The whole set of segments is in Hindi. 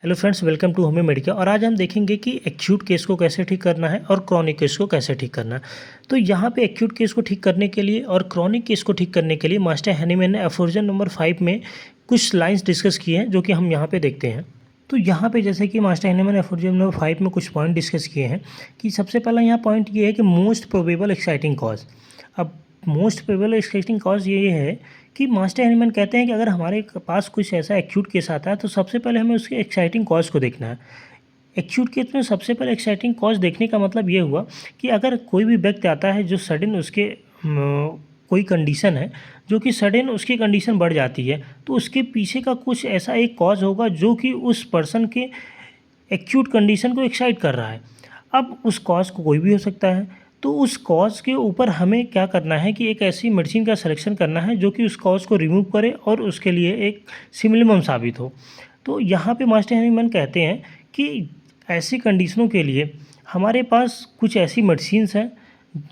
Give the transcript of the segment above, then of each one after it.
Hello friends, welcome to Homeo Medica. और आज हम देखेंगे कि एक्यूट केस को कैसे ठीक करना है और क्रॉनिक केस को कैसे ठीक करना है। तो यहाँ पे एक्यूट केस को ठीक करने के लिए और क्रॉनिक केस को ठीक करने के लिए मास्टर हैनीमैन ने एफोर्जन नंबर 5 में कुछ लाइंस डिस्कस किए हैं, जो कि हम यहाँ पे देखते हैं। तो यहाँ पे जैसे कि मास्टर हैनीमैन एफोर्जन नंबर 5 में कुछ पॉइंट डिस्कस किए हैं कि सबसे पहला यहाँ पॉइंट ये है कि मोस्ट प्रोबेबल एक्साइटिंग कॉज। अब मोस्ट प्रोबेबल एक्साइटिंग कॉज ये है कि मास्टर हैनीमैन कहते हैं कि अगर हमारे पास कुछ ऐसा एक्यूट केस आता है तो सबसे पहले हमें उसके एक्साइटिंग कॉज को देखना है। एक्यूट केस में सबसे पहले एक्साइटिंग कॉज देखने का मतलब ये हुआ कि अगर कोई भी व्यक्ति आता है जो सडन उसके कोई कंडीशन है, जो कि सडन उसकी कंडीशन बढ़ जाती है, तो उसके पीछे का कुछ ऐसा एक कॉज होगा जो कि उस पर्सन के एक्यूट कंडीशन को एक्साइट कर रहा है। अब उस कॉज को कोई भी हो सकता है, तो उस कॉज के ऊपर हमें क्या करना है कि एक ऐसी मेडिसिन का सिलेक्शन करना है जो कि उस कॉज को रिमूव करे और उसके लिए एक सिमिलम साबित हो। तो यहाँ पे मास्टर हैनीमैन कहते हैं कि ऐसी कंडीशनों के लिए हमारे पास कुछ ऐसी मेडिसिन्स हैं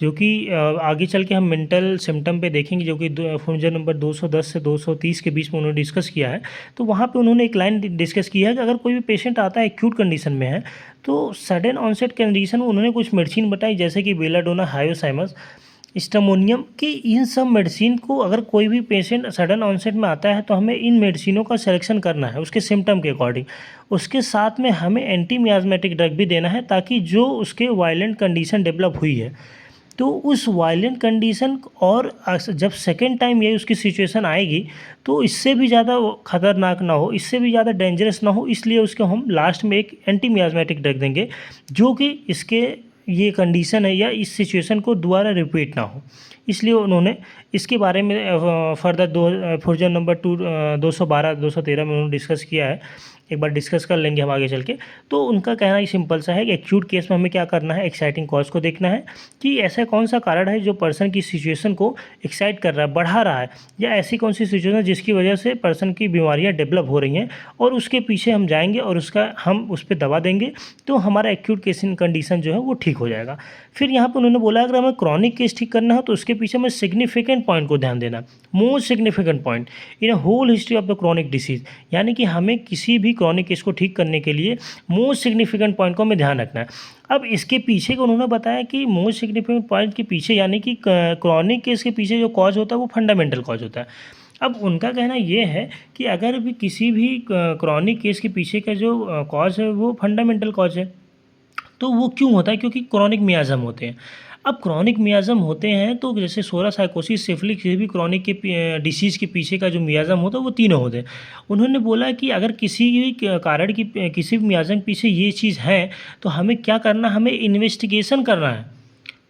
जो कि आगे चल के हम मेंटल सिम्टम पे देखेंगे, जो कि फॉर्मूला नंबर 210 से 230 के बीच में उन्होंने डिस्कस किया है। तो वहाँ पे उन्होंने एक लाइन डिस्कस किया है कि अगर कोई भी पेशेंट आता है एक्यूट कंडीशन में है, तो सडन ऑनसेट कंडीशन में उन्होंने कुछ मेडिसिन बताई, जैसे कि बेलाडोना, हायोसाइमस, स्टामोनियम, कि इन सब मेडिसिन को अगर कोई भी पेशेंट सडन ऑनसेट में आता है तो हमें इन मेडिसिनों का सिलेक्शन करना है उसके सिम्टम के अकॉर्डिंग। उसके साथ में हमें एंटी मियाज़मेटिक ड्रग भी देना है, ताकि जो उसके वायलेंट कंडीशन डेवलप हुई है, तो उस वायलेंट कंडीशन और जब सेकेंड टाइम ये उसकी सिचुएशन आएगी तो इससे भी ज़्यादा खतरनाक ना हो, इससे भी ज़्यादा डेंजरस ना हो, इसलिए उसको हम लास्ट में एक एंटी मियाज़मेटिक ड्रग देंगे जो कि इसके ये कंडीशन है या इस सिचुएशन को दोबारा रिपीट ना हो। इसलिए उन्होंने इसके बारे में फर्दर फॉर्मूला नंबर 212 213 में उन्होंने डिस्कस किया है। एक बार डिस्कस कर लेंगे हम आगे चल के। तो उनका कहना ही सिंपल सा है कि एक्यूट केस में हमें क्या करना है, एक्साइटिंग कॉज को देखना है कि ऐसा कौन सा कारण है जो पर्सन की सिचुएशन को एक्साइट कर रहा है, बढ़ा रहा है, या ऐसी कौन सी सिचुएशन है जिसकी वजह से पर्सन की बीमारियां डेवलप हो रही हैं, और उसके पीछे हम जाएंगे और उसका हम उस पर दवा देंगे तो हमारा एक्यूट केस कंडीशन जो है वो ठीक हो जाएगा। फिर यहाँ पर उन्होंने बोला अगर हमें क्रॉनिक केस ठीक करना हो तो उसके पीछे हमें सिग्निफिकेंट पॉइंट को ध्यान देना, most significant point in a whole history of the chronic disease. यानी कि हमें किसी भी क्रॉनिक केस को ठीक करने के लिए मोस्ट सिग्निफिकेंट पॉइंट को हमें ध्यान रखना है। अब इसके पीछे को उन्होंने बताया कि मोस्ट सिग्निफिकेंट पॉइंट के पीछे, यानी कि क्रॉनिक केस के पीछे जो कॉज होता है वो फंडामेंटल कॉज होता है। अब उनका कहना ये है कि अगर भी किसी भी क्रॉनिक केस के पीछे का जो कॉज है वो फंडामेंटल कॉज है, तो वो क्यों होता है? क्योंकि क्रॉनिक मियाज़म होते हैं। अब क्रॉनिक मियाज़म होते हैं तो जैसे सोरा साइकोसिस, सिफिलिस, किसी भी क्रॉनिक के डिसीज़ के पीछे का जो मियाज़म होता है वो तीनों होते हैं। उन्होंने बोला कि अगर किसी भी कारण की किसी भी मियाज़म के पीछे ये चीज़ है तो हमें क्या करना, हमें इन्वेस्टिगेशन करना है।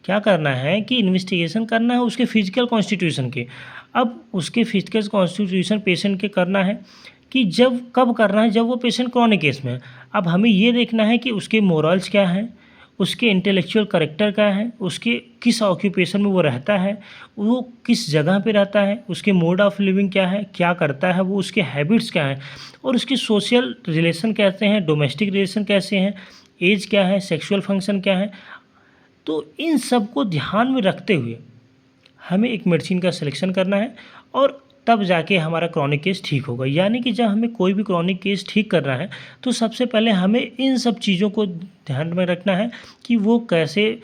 क्या करना है कि इन्वेस्टिगेशन करना है उसके फिजिकल कॉन्स्टिट्यूशन के। अब उसके फिजिकल कॉन्स्टिट्यूशन पेशेंट के करना है कि जब कब करना है, जब वो पेशेंट क्रॉनिक केस में है। अब हमें ये देखना है कि उसके मोरल्स क्या हैं, उसके इंटेलेक्चुअल कैरेक्टर क्या है, उसके किस ऑक्यूपेशन में वो रहता है, वो किस जगह पे रहता है, उसके मोड ऑफ लिविंग क्या है, क्या करता है वो, उसके हैबिट्स क्या हैं, और उसके सोशल रिलेशन कैसे हैं, डोमेस्टिक रिलेशन कैसे हैं, एज क्या है, सेक्सुअल फंक्शन क्या है। तो इन सब को ध्यान में रखते हुए हमें एक मेडिसिन का सिलेक्शन करना है और तब जाके हमारा क्रॉनिक केस ठीक होगा। यानी कि जब हमें कोई भी क्रॉनिक केस ठीक करना है तो सबसे पहले हमें इन सब चीज़ों को ध्यान में रखना है कि वो कैसे,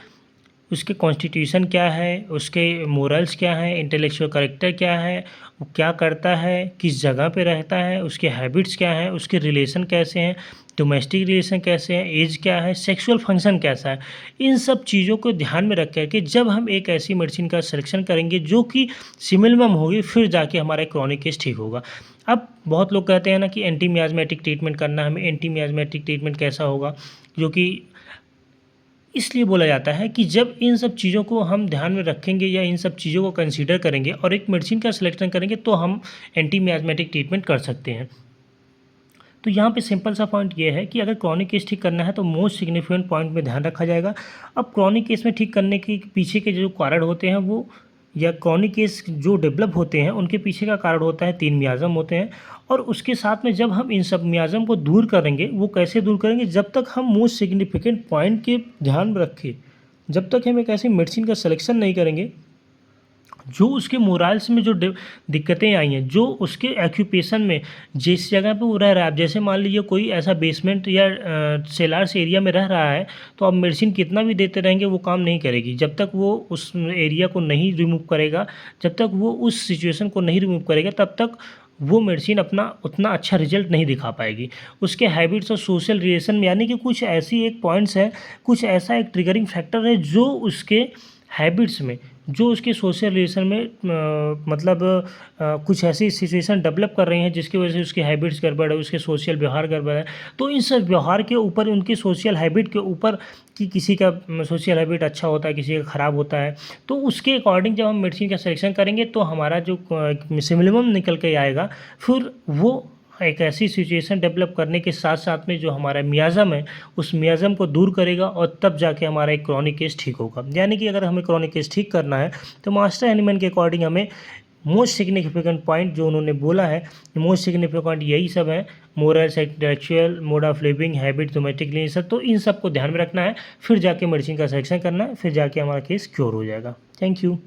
उसके कॉन्स्टिट्यूशन क्या है, उसके मोरल्स क्या हैं, इंटेलेक्चुअल कैरेक्टर क्या है, वो क्या करता है, किस जगह पे रहता है, उसके हैबिट्स क्या हैं, उसके रिलेशन कैसे हैं, डोमेस्टिक रिलेशन कैसे हैं, एज क्या है, सेक्सुअल फंक्शन कैसा है। इन सब चीज़ों को ध्यान में रख कर के जब हम एक ऐसी मेडिसिन का सिलेक्शन करेंगे जो कि सिमिलम होगी, फिर जाके हमारा क्रॉनिक केस ठीक होगा। अब बहुत लोग कहते हैं ना कि एंटी मियाज़मेटिक ट्रीटमेंट करना, हमें एंटी मियाज़मेटिक ट्रीटमेंट कैसा होगा, जो कि इसलिए बोला जाता है कि जब इन सब चीज़ों को हम ध्यान में रखेंगे या इन सब चीज़ों को कंसीडर करेंगे और एक मेडिसिन का सिलेक्शन करेंगे तो हम एंटी मियाज़मेटिक ट्रीटमेंट कर सकते हैं। तो यहाँ पे सिंपल सा पॉइंट ये है कि अगर क्रॉनिक केस ठीक करना है तो मोस्ट सिग्निफिकेंट पॉइंट में ध्यान रखा जाएगा। अब क्रॉनिक केस में ठीक करने के पीछे के जो कारण होते हैं वो, या क्रॉनिक केस जो डेवलप होते हैं उनके पीछे का कारण होता है 3 मियाज़म होते हैं। और उसके साथ में जब हम इन सब मियाज़म को दूर करेंगे, वो कैसे दूर करेंगे, जब तक हम मोस्ट सिग्निफिकेंट पॉइंट के ध्यान में रखें, जब तक हम एक ऐसी मेडिसिन का सिलेक्शन नहीं करेंगे जो उसके मोरल्स में जो दिक्कतें आई हैं, जो उसके ऑक्यूपेशन में जिस जगह पे वो रह रहा है, अब जैसे मान लीजिए कोई ऐसा बेसमेंट या सेलार्स एरिया में रह रहा है, तो आप मेडिसिन कितना भी देते रहेंगे वो काम नहीं करेगी जब तक वो उस एरिया को नहीं रिमूव करेगा, जब तक वो उस सिचुएशन को नहीं रिमूव करेगा तब तक वो मेडिसिन अपना उतना अच्छा रिजल्ट नहीं दिखा पाएगी। उसके हैबिट्स और सोशल रिलेशन में, यानी कि कुछ ऐसी एक पॉइंट्स है, कुछ ऐसा एक ट्रिगरिंग फैक्टर है जो उसके हैबिट्स में, जो उसके सोशल रिलेशन में मतलब कुछ ऐसी सिचुएशन डेवलप कर रही हैं जिसकी वजह से उसकी हैबिट्स गड़बड़ है, उसके सोशल व्यवहार गड़बड़ है। तो इन सब व्यवहार के ऊपर, उनकी सोशल हैबिट के ऊपर, कि किसी का सोशल हैबिट अच्छा होता है, किसी का ख़राब होता है, तो उसके अकॉर्डिंग जब हम मेडिसिन का सिलेक्शन करेंगे तो हमारा जो सिमिलम निकल के आएगा, फिर वो एक ऐसी सिचुएशन डेवलप करने के साथ साथ में जो हमारा मियाज़म है, उस मियाज़म को दूर करेगा और तब जाके हमारा एक क्रॉनिक केस ठीक होगा। यानी कि अगर हमें क्रॉनिक केस ठीक करना है तो मास्टर हैनीमैन के अकॉर्डिंग हमें मोस्ट सिग्निफिकेंट पॉइंट जो उन्होंने बोला है, मोस्ट सिग्निफिकेंट यही सब है: moral, sexual, mode of living, habit, domestic relation. तो इन सब को ध्यान में रखना है, फिर जाके मेडिसिन का सिलेक्शन करना है, फिर जाके हमारा केस क्योर हो जाएगा। Thank you.